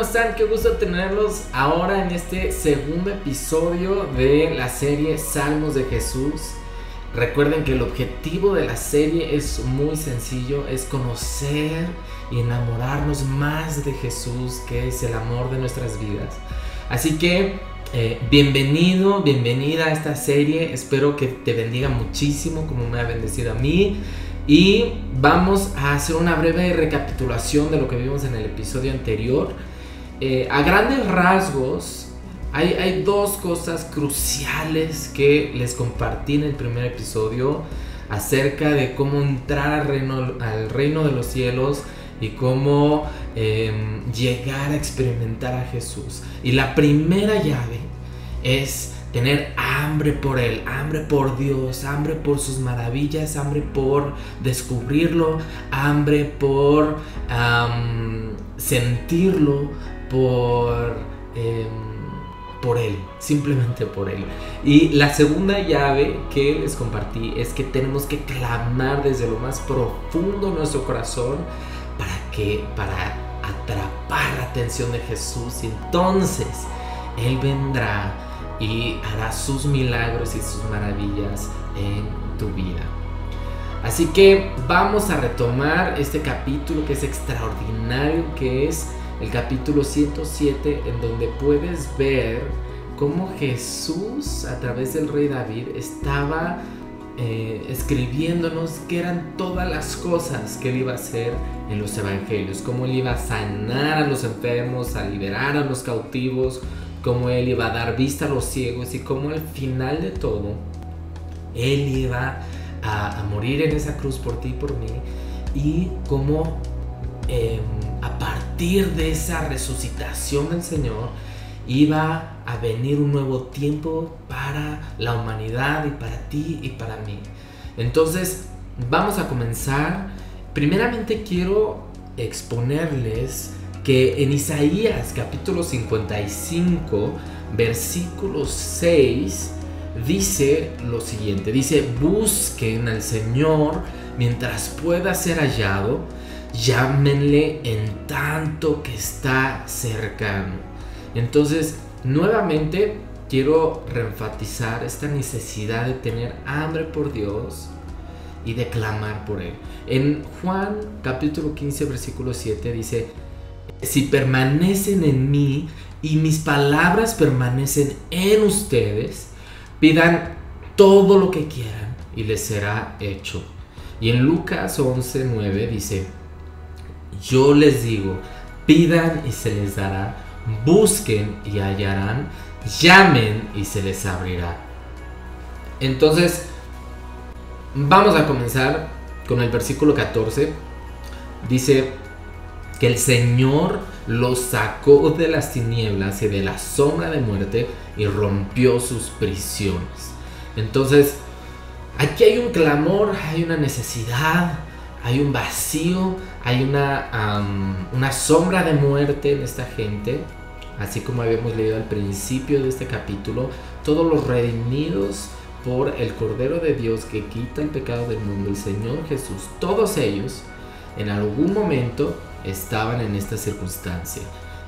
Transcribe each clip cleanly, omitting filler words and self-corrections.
están? Qué gusto tenerlos ahora en este segundo episodio de la serie Salmos de Jesús. Recuerden que el objetivo de la serie es muy sencillo, es conocer y enamorarnos más de Jesús, que es el amor de nuestras vidas. Así que bienvenido, bienvenida a esta serie. Espero que te bendiga muchísimo como me ha bendecido a mí. Y vamos a hacer una breve recapitulación de lo que vimos en el episodio anterior. A grandes rasgos, hay dos cosas cruciales que les compartí en el primer episodio acerca de cómo entrar al reino de los cielos y cómo llegar a experimentar a Jesús. Y la primera llave es tener hambre por Él, hambre por Dios, hambre por sus maravillas, hambre por descubrirlo, hambre por sentirlo, por Él, simplemente por Él. Y la segunda llave que les compartí es que tenemos que clamar desde lo más profundo de nuestro corazón para atrapar la atención de Jesús, y entonces Él vendrá y hará sus milagros y sus maravillas en tu vida. Así que vamos a retomar este capítulo que es extraordinario, que es el capítulo 107, en donde puedes ver cómo Jesús, a través del rey David, estaba escribiéndonos qué eran todas las cosas que Él iba a hacer en los evangelios, cómo Él iba a sanar a los enfermos, a liberar a los cautivos, cómo Él iba a dar vista a los ciegos, y cómo al final de todo Él iba a morir en esa cruz por ti y por mí, y cómo a partir de esa resucitación del Señor iba a venir un nuevo tiempo para la humanidad y para ti y para mí. Entonces vamos a comenzar. Primeramente quiero exponerles que en Isaías capítulo 55 versículo 6 dice lo siguiente, dice: busquen al Señor mientras pueda ser hallado, llámenle en tanto que está cercano. Entonces, nuevamente quiero reenfatizar esta necesidad de tener hambre por Dios y de clamar por Él. En Juan capítulo 15 versículo 7 dice: si permanecen en mí y mis palabras permanecen en ustedes, pidan todo lo que quieran y les será hecho. Y en Lucas 11:9 dice: yo les digo, pidan y se les dará, busquen y hallarán, llamen y se les abrirá. Entonces, vamos a comenzar con el versículo 14. Dice que el Señor los sacó de las tinieblas y de la sombra de muerte y rompió sus prisiones. Entonces, aquí hay un clamor, hay una necesidad, hay un vacío, hay una sombra de muerte en esta gente. Así como habíamos leído al principio de este capítulo, todos los redimidos por el Cordero de Dios que quita el pecado del mundo, el Señor Jesús, todos ellos en algún momento estaban en esta circunstancia,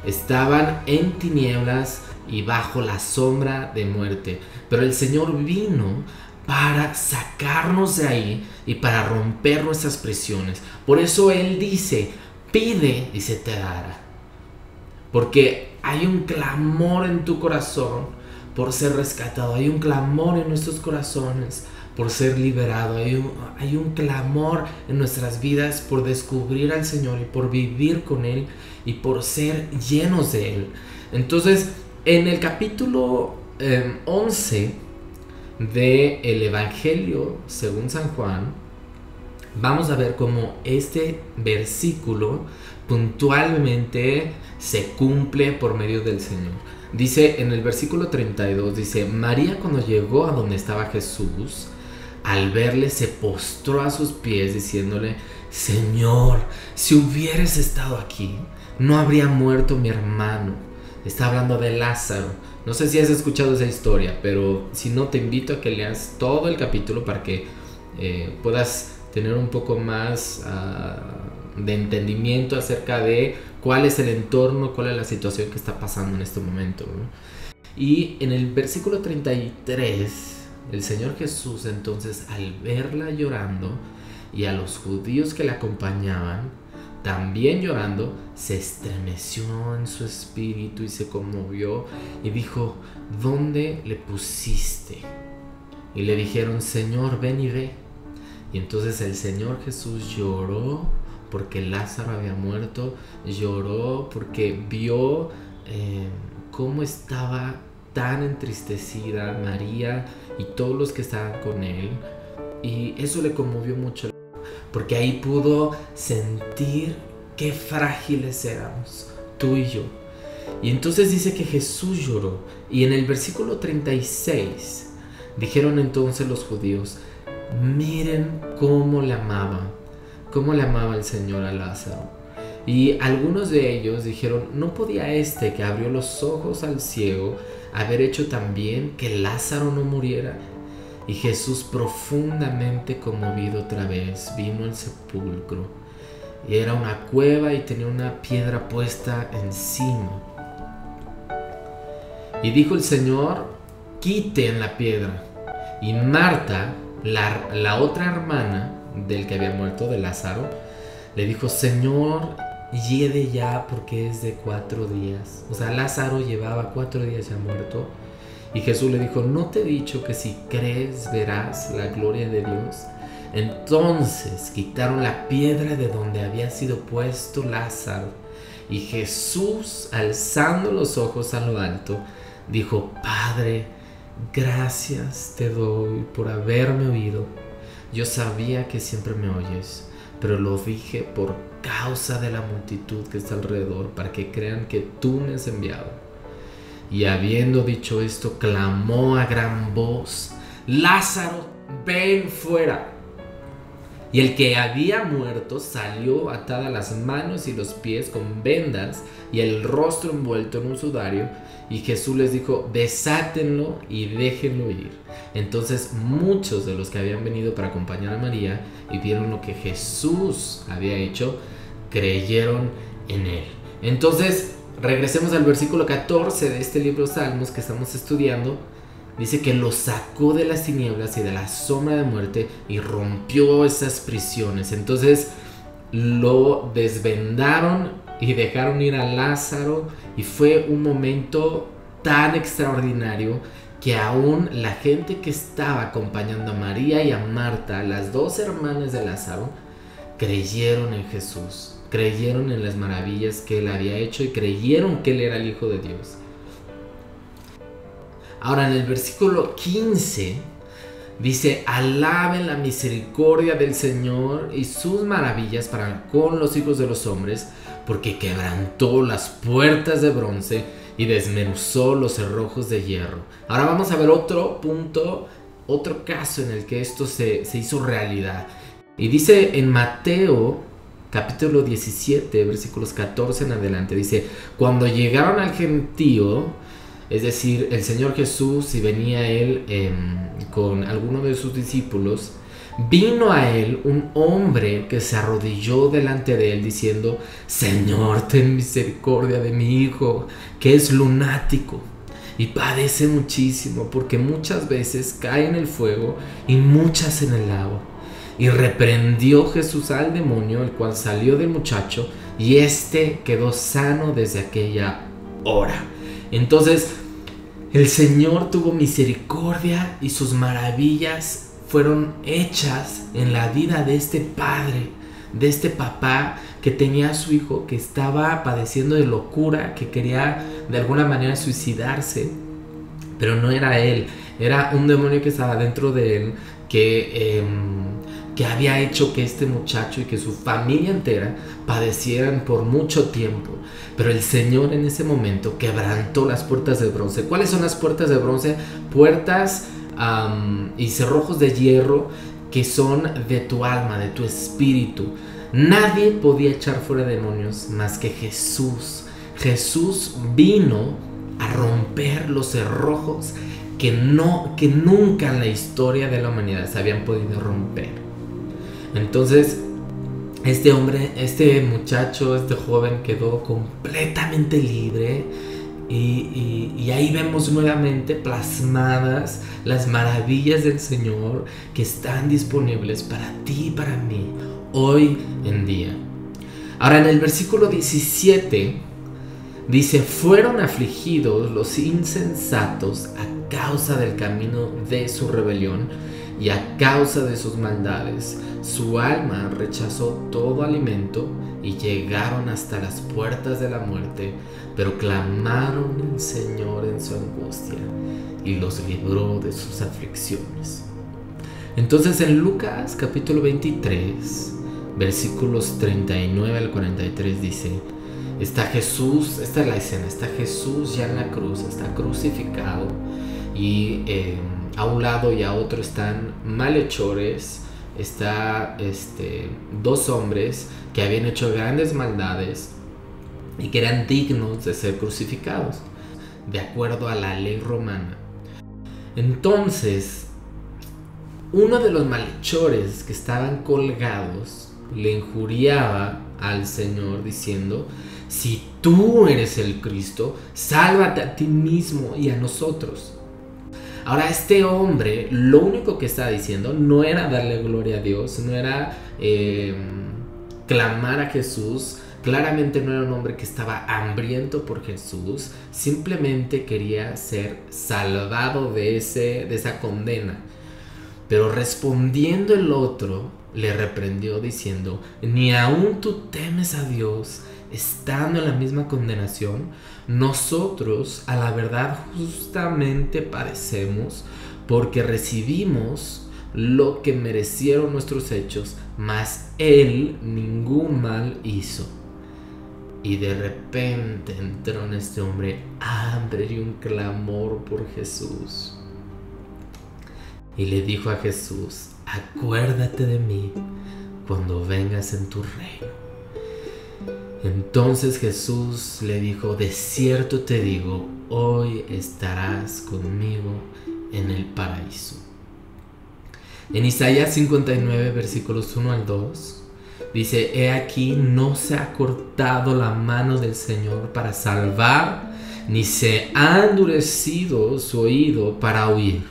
estaban en tinieblas y bajo la sombra de muerte, pero el Señor vino para sacarnos de ahí y para romper nuestras prisiones. Por eso Él dice: pide y se te dará, porque hay un clamor en tu corazón por ser rescatado, hay un clamor en nuestros corazones por ser liberado, hay un clamor en nuestras vidas por descubrir al Señor y por vivir con Él y por ser llenos de Él. Entonces, en el capítulo 11 del Evangelio según San Juan, vamos a ver cómo este versículo puntualmente se cumple por medio del Señor. Dice en el versículo 32, dice: María, cuando llegó a donde estaba Jesús, al verle se postró a sus pies diciéndole: Señor, si hubieras estado aquí, no habría muerto mi hermano. Está hablando de Lázaro. No sé si has escuchado esa historia, pero si no, te invito a que leas todo el capítulo para que puedas tener un poco más de entendimiento acerca de cuál es el entorno, cuál es la situación que está pasando en este momento, ¿no? Y en el versículo 33, el Señor Jesús entonces, al verla llorando y a los judíos que la acompañaban también llorando, se estremeció en su espíritu y se conmovió y dijo: ¿dónde le pusiste? Y le dijeron: Señor, ven y ve. Y entonces el Señor Jesús lloró porque Lázaro había muerto, lloró porque vio cómo estaba tan entristecida María y todos los que estaban con él, y eso le conmovió mucho, porque ahí pudo sentir qué frágiles éramos, tú y yo. Y entonces dice que Jesús lloró, y en el versículo 36 dijeron entonces los judíos: miren cómo le amaba el Señor a Lázaro. Y algunos de ellos dijeron: ¿no podía este que abrió los ojos al ciego haber hecho también que Lázaro no muriera? Y Jesús, profundamente conmovido otra vez, vino al sepulcro. Y era una cueva y tenía una piedra puesta encima. Y dijo el Señor: quiten la piedra. Y Marta, la otra hermana del que había muerto, de Lázaro, le dijo: Señor, hiede ya, porque es de 4 días. O sea, Lázaro llevaba 4 días ya muerto. Y Jesús le dijo: ¿no te he dicho que si crees verás la gloria de Dios? Entonces quitaron la piedra de donde había sido puesto Lázaro. Y Jesús, alzando los ojos a lo alto, dijo: Padre, gracias te doy por haberme oído. Yo sabía que siempre me oyes, pero lo dije por causa de la multitud que está alrededor, para que crean que tú me has enviado. Y habiendo dicho esto, clamó a gran voz: Lázaro, ven fuera. Y el que había muerto salió, atadas las manos y los pies con vendas y el rostro envuelto en un sudario. Y Jesús les dijo: desátenlo y déjenlo ir. Entonces muchos de los que habían venido para acompañar a María y vieron lo que Jesús había hecho, creyeron en él. Entonces regresemos al versículo 14 de este libro Salmos que estamos estudiando. Dice que lo sacó de las tinieblas y de la sombra de muerte y rompió esas prisiones. Entonces lo desvendaron y dejaron ir a Lázaro, y fue un momento tan extraordinario que aún la gente que estaba acompañando a María y a Marta, las 2 hermanas de Lázaro, creyeron en Jesús, creyeron en las maravillas que él había hecho y creyeron que él era el Hijo de Dios. Ahora en el versículo 15 dice: alaben la misericordia del Señor y sus maravillas para con los hijos de los hombres, porque quebrantó las puertas de bronce y desmenuzó los cerrojos de hierro. Ahora vamos a ver otro punto, otro caso en el que esto se hizo realidad. Y dice en Mateo capítulo 17, versículos 14 en adelante, dice: cuando llegaron al gentío, es decir, el Señor Jesús, y venía él con alguno de sus discípulos, vino a él un hombre que se arrodilló delante de él diciendo: Señor, ten misericordia de mi hijo, que es lunático y padece muchísimo, porque muchas veces cae en el fuego y muchas en el agua. Y reprendió Jesús al demonio, el cual salió del muchacho, y éste quedó sano desde aquella hora. Entonces el Señor tuvo misericordia y sus maravillas fueron hechas en la vida de este padre, de este papá que tenía a su hijo que estaba padeciendo de locura, que quería de alguna manera suicidarse, pero no era él, era un demonio que estaba dentro de él, que había hecho que este muchacho y que su familia entera padecieran por mucho tiempo. Pero el Señor en ese momento quebrantó las puertas de bronce. ¿Cuáles son las puertas de bronce? Puertas y cerrojos de hierro que son de tu alma, de tu espíritu. Nadie podía echar fuera demonios más que Jesús. Jesús vino a romper los cerrojos que nunca en la historia de la humanidad se habían podido romper. Entonces Este hombre, este muchacho, este joven quedó completamente libre y ahí vemos nuevamente plasmadas las maravillas del Señor que están disponibles para ti y para mí hoy en día. Ahora en el versículo 17 dice: fueron afligidos los insensatos a causa del camino de su rebelión y a causa de sus maldades. Su alma rechazó todo alimento y llegaron hasta las puertas de la muerte, pero clamaron al Señor en su angustia y los libró de sus aflicciones. Entonces en Lucas capítulo 23, versículos 39 al 43 dice: está Jesús, esta es la escena, está Jesús ya en la cruz, está crucificado y a un lado y a otro están malhechores. Está dos hombres que habían hecho grandes maldades y que eran dignos de ser crucificados de acuerdo a la ley romana. Entonces uno de los malhechores que estaban colgados le injuriaba al Señor diciendo: si tú eres el Cristo, sálvate a ti mismo y a nosotros. Ahora este hombre lo único que estaba diciendo no era darle gloria a Dios, no era clamar a Jesús. Claramente no era un hombre que estaba hambriento por Jesús, simplemente quería ser salvado de esa condena. Pero respondiendo el otro, le reprendió diciendo: ¿ni aún tú temes a Dios estando en la misma condenación? Nosotros a la verdad justamente padecemos porque recibimos lo que merecieron nuestros hechos, mas él ningún mal hizo. Y de repente entró en este hombre hambre y un clamor por Jesús. Y le dijo a Jesús: acuérdate de mí cuando vengas en tu reino. Entonces Jesús le dijo: de cierto te digo, hoy estarás conmigo en el paraíso. En Isaías 59, versículos 1 al 2, dice: he aquí, no se ha cortado la mano del Señor para salvar, ni se ha endurecido su oído para oír.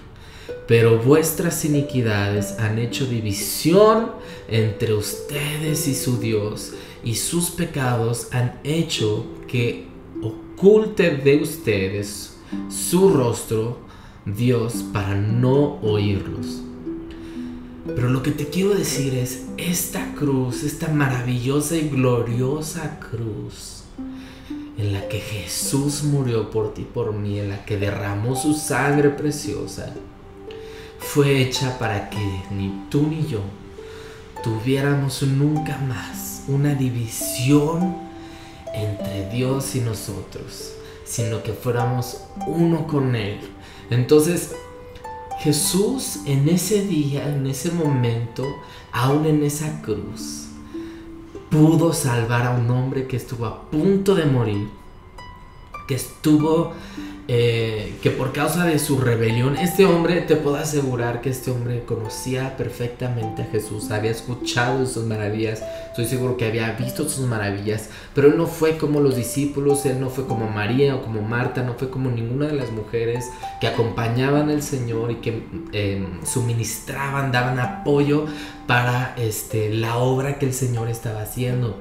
Pero vuestras iniquidades han hecho división entre ustedes y su Dios, y sus pecados han hecho que oculte de ustedes su rostro, Dios, para no oírlos. Pero lo que te quiero decir es, esta cruz, esta maravillosa y gloriosa cruz, en la que Jesús murió por ti y por mí, en la que derramó su sangre preciosa, fue hecha para que ni tú ni yo tuviéramos nunca más una división entre Dios y nosotros, sino que fuéramos uno con Él. Entonces Jesús en ese día, en ese momento, aún en esa cruz, pudo salvar a un hombre que estuvo a punto de morir, que por causa de su rebelión, este hombre, te puedo asegurar que este hombre conocía perfectamente a Jesús, había escuchado sus maravillas, estoy seguro que había visto sus maravillas, pero él no fue como los discípulos, él no fue como María o como Marta, no fue como ninguna de las mujeres que acompañaban al Señor y que suministraban, daban apoyo para la obra que el Señor estaba haciendo.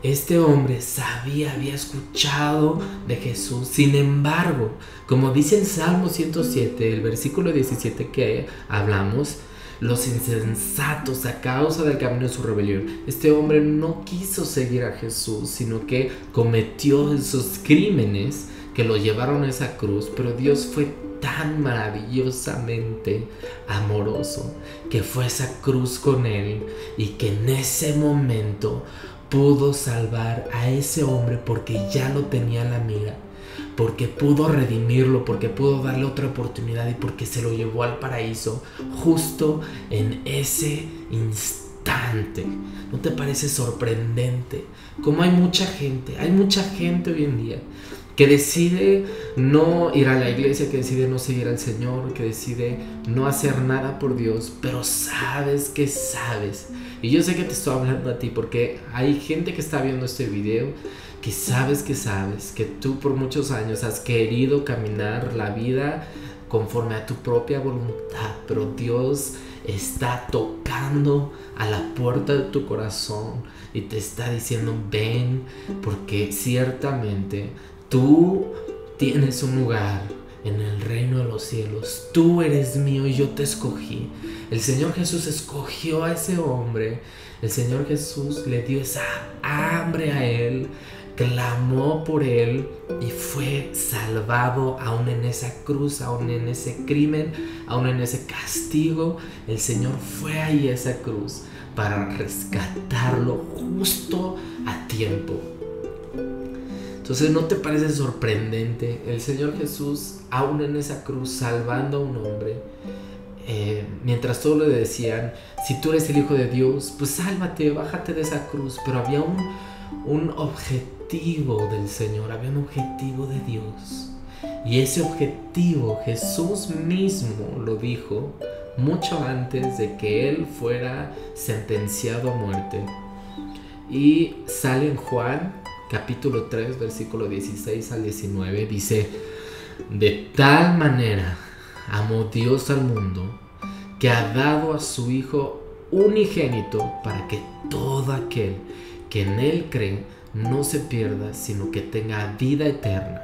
Este hombre sabía, había escuchado de Jesús. Sin embargo, como dice en Salmo 107, el versículo 17 que hablamos, los insensatos a causa del camino de su rebelión, este hombre no quiso seguir a Jesús, sino que cometió esos crímenes que lo llevaron a esa cruz. Pero Dios fue tan maravillosamente amoroso que fue a esa cruz con él y que en ese momento pudo salvar a ese hombre porque ya lo tenía en la mira, porque pudo redimirlo, porque pudo darle otra oportunidad y porque se lo llevó al paraíso justo en ese instante. ¿No te parece sorprendente? Como hay mucha gente hoy en día que decide no ir a la iglesia, que decide no seguir al Señor, que decide no hacer nada por Dios, pero sabes que sabes. Y yo sé que te estoy hablando a ti porque hay gente que está viendo este video que sabes que tú por muchos años has querido caminar la vida conforme a tu propia voluntad, pero Dios está tocando a la puerta de tu corazón y te está diciendo: ven, porque ciertamente tú tienes un lugar en el reino de los cielos. Tú eres mío y yo te escogí. El Señor Jesús escogió a ese hombre. El Señor Jesús le dio esa hambre a él, clamó por él y fue salvado aún en esa cruz, aún en ese crimen, aún en ese castigo. El Señor fue ahí a esa cruz para rescatarlo justo a tiempo. Entonces, ¿no te parece sorprendente? El Señor Jesús, aún en esa cruz, salvando a un hombre, mientras todos le decían: si tú eres el Hijo de Dios, pues sálvate, bájate de esa cruz. Pero había un objetivo del Señor, había un objetivo de Dios. Y ese objetivo Jesús mismo lo dijo mucho antes de que Él fuera sentenciado a muerte. Y sale en Juan capítulo 3, versículo 16 al 19, dice: de tal manera amó Dios al mundo, que ha dado a su Hijo unigénito, para que todo aquel que en Él cree no se pierda, sino que tenga vida eterna.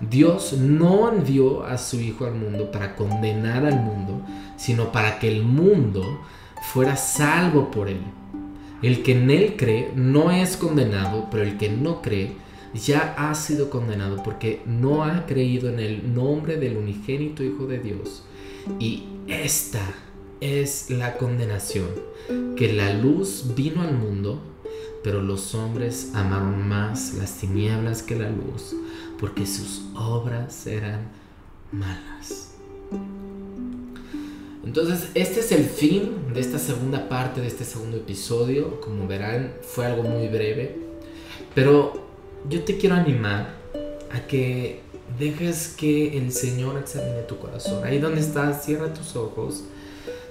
Dios no envió a su Hijo al mundo para condenar al mundo, sino para que el mundo fuera salvo por Él. El que en Él cree no es condenado, pero el que no cree ya ha sido condenado, porque no ha creído en el nombre del unigénito Hijo de Dios. Y esta es la condenación, que la luz vino al mundo, pero los hombres amaron más las tinieblas que la luz, porque sus obras eran malas. Entonces, este es el fin de esta segunda parte, de este segundo episodio. Como verán, fue algo muy breve, pero yo te quiero animar a que dejes que el Señor examine tu corazón. Ahí donde estás, cierra tus ojos.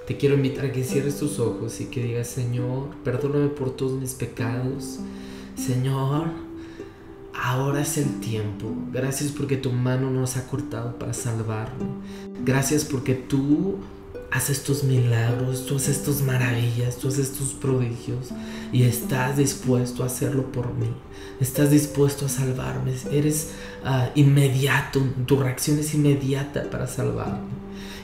Te quiero invitar a que cierres tus ojos y que digas: Señor, perdóname por todos mis pecados. Señor, ahora es el tiempo. Gracias porque tu mano nos ha cortado para salvarme. Gracias porque tú haces tus milagros, tú haces tus maravillas, tú haces tus prodigios y estás dispuesto a hacerlo por mí. Estás dispuesto a salvarme. Eres inmediato, tu reacción es inmediata para salvarme.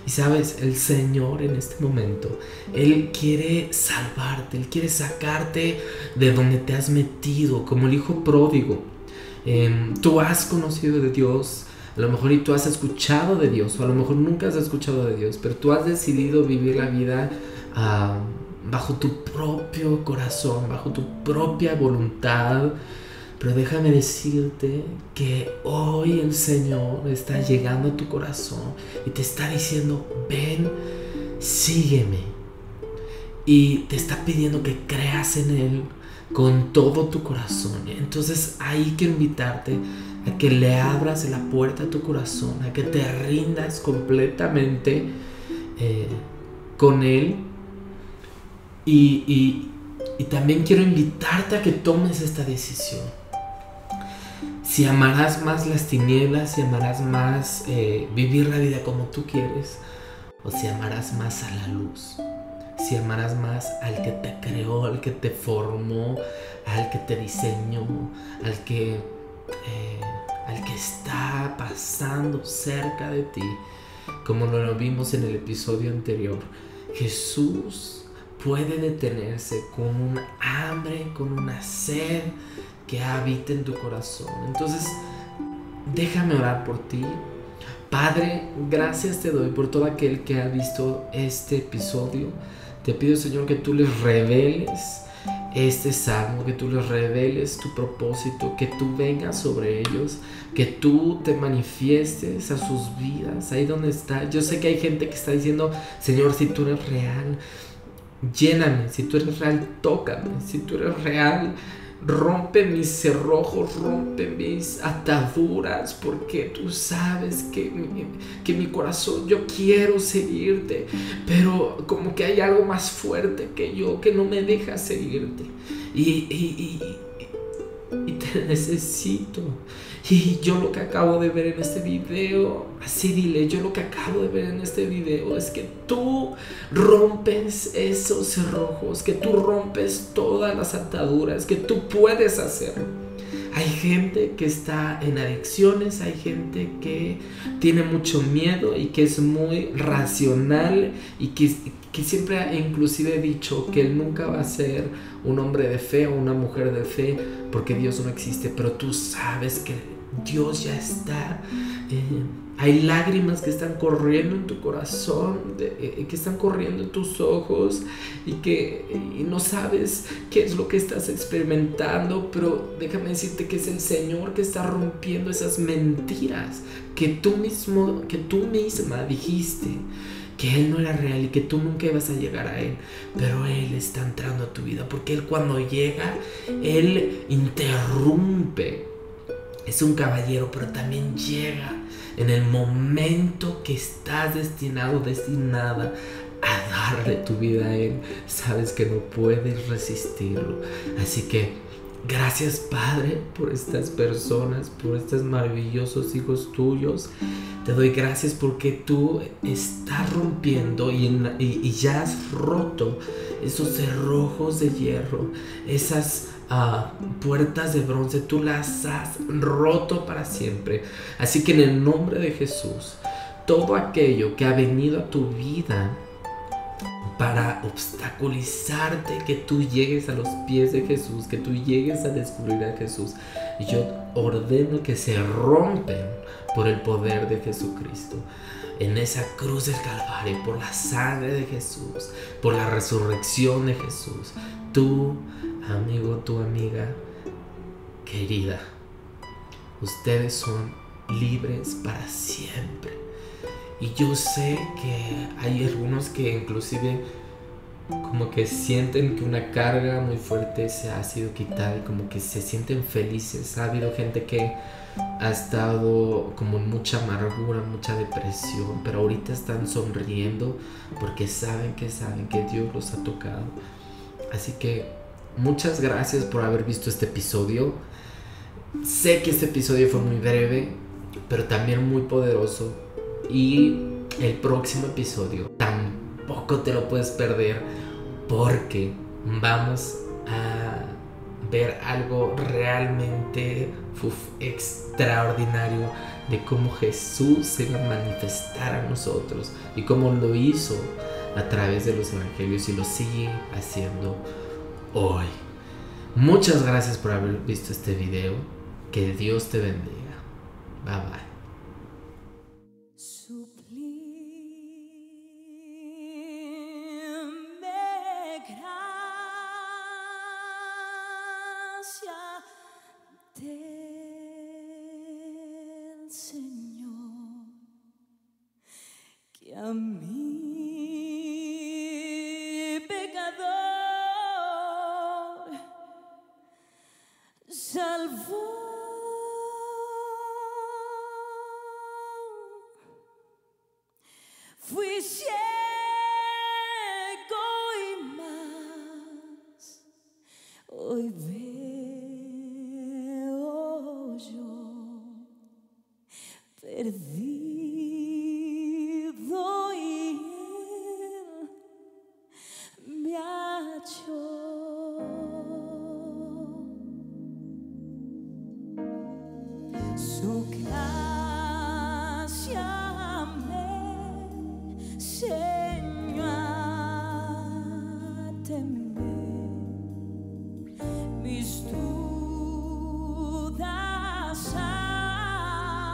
Y sabes, el Señor en este momento, Él quiere salvarte, Él quiere sacarte de donde te has metido, como el hijo pródigo. Tú has conocido de Dios, a lo mejor y tú has escuchado de Dios, o a lo mejor nunca has escuchado de Dios, pero tú has decidido vivir la vida bajo tu propio corazón, bajo tu propia voluntad. Pero déjame decirte que hoy el Señor está llegando a tu corazón y te está diciendo: ven, sígueme. Y te está pidiendo que creas en Él con todo tu corazón. Entonces ahí quiero invitarte a que le abras la puerta a tu corazón, a que te rindas completamente con Él. Y también quiero invitarte a que tomes esta decisión. Si amarás más las tinieblas, si amarás más vivir la vida como tú quieres, o si amarás más a la luz, si amarás más al que te creó, al que te formó, al que te diseñó, al que está pasando cerca de ti, como lo vimos en el episodio anterior. Jesús puede detenerse con un hambre, con una sed que habita en tu corazón. Entonces, déjame orar por ti. Padre, gracias te doy por todo aquel que ha visto este episodio. Te pido, Señor, que tú les reveles este salmo, que tú les reveles tu propósito, que tú vengas sobre ellos, que tú te manifiestes a sus vidas, ahí donde está. Yo sé que hay gente que está diciendo: Señor, si tú eres real, lléname. Si tú eres real, tócame. Si tú eres real, rompe mis cerrojos, rompe mis ataduras, porque tú sabes que mi corazón, yo quiero seguirte, pero como que hay algo más fuerte que yo que no me deja seguirte. Y te necesito. Y yo lo que acabo de ver en este video, así dile, yo lo que acabo de ver en este video es que tú rompes esos cerrojos, que tú rompes todas las ataduras, que tú puedes hacerlo. Hay gente que está en adicciones, hay gente que tiene mucho miedo y que es muy racional y que siempre ha inclusive dicho que él nunca va a ser un hombre de fe o una mujer de fe porque Dios no existe, pero tú sabes que Dios ya está. Hay lágrimas que están corriendo en tu corazón, que están corriendo en tus ojos y no sabes qué es lo que estás experimentando, pero déjame decirte que es el Señor que está rompiendo esas mentiras que tú misma dijiste que Él no era real y que tú nunca ibas a llegar a Él, pero Él está entrando a tu vida, porque Él cuando llega, Él interrumpe. Es un caballero, pero también llega en el momento que estás destinada a darle tu vida a Él. Sabes que no puedes resistirlo. Así que gracias, Padre, por estas personas, por estos maravillosos hijos tuyos. Te doy gracias porque tú estás rompiendo y ya has roto esos cerrojos de hierro, esas puertas de bronce. Tú las has roto para siempre. Así que en el nombre de Jesús, todo aquello que ha venido a tu vida para obstaculizarte que tú llegues a los pies de Jesús, que tú llegues a descubrir a Jesús, yo ordeno que se rompen por el poder de Jesucristo. En esa cruz del Calvario, por la sangre de Jesús, por la resurrección de Jesús, tú, amigo, tu amiga querida, ustedes son libres para siempre. Y yo sé que hay algunos que inclusive como que sienten que una carga muy fuerte se ha sido quitada y como que se sienten felices. Ha habido gente que ha estado como en mucha amargura, mucha depresión, pero ahorita están sonriendo porque saben que Dios los ha tocado. Así que muchas gracias por haber visto este episodio. Sé que este episodio fue muy breve, pero también muy poderoso. Y el próximo episodio tampoco te lo puedes perder, porque vamos a ver algo realmente extraordinario de cómo Jesús se va a manifestar a nosotros y cómo lo hizo a través de los evangelios y lo sigue haciendo hoy. Muchas gracias por haber visto este video. Que Dios te bendiga. Bye bye. Del Señor, que a mi pecador salvó. Fui ciego y más, hoy veo yo, perdido, y Él me halló. Su gracia me enseñó a temer, mis dudas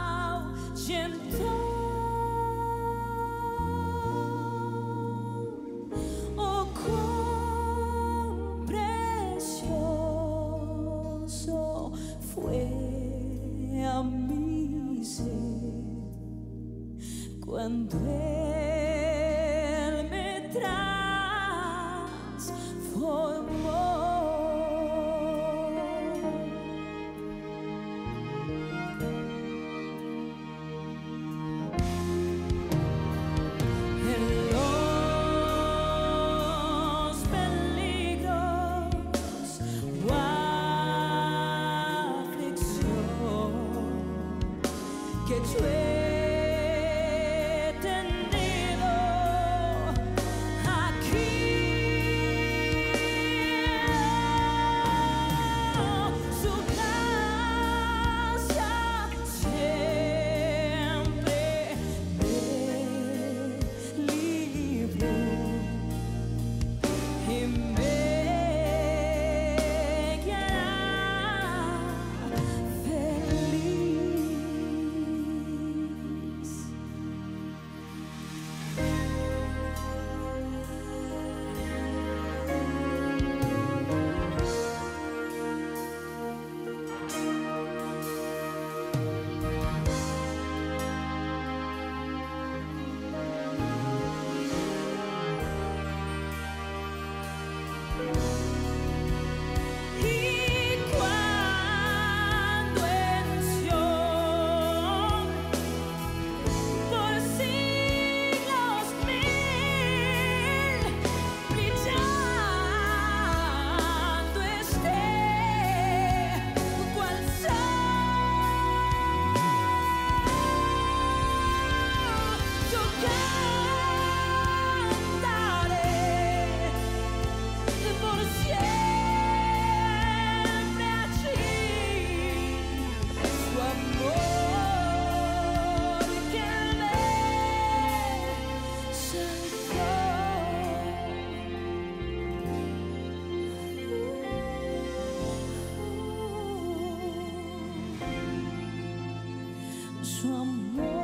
ahuyentó. Oh, cuán precioso fue a mi ser cuando Él me transformó. amor.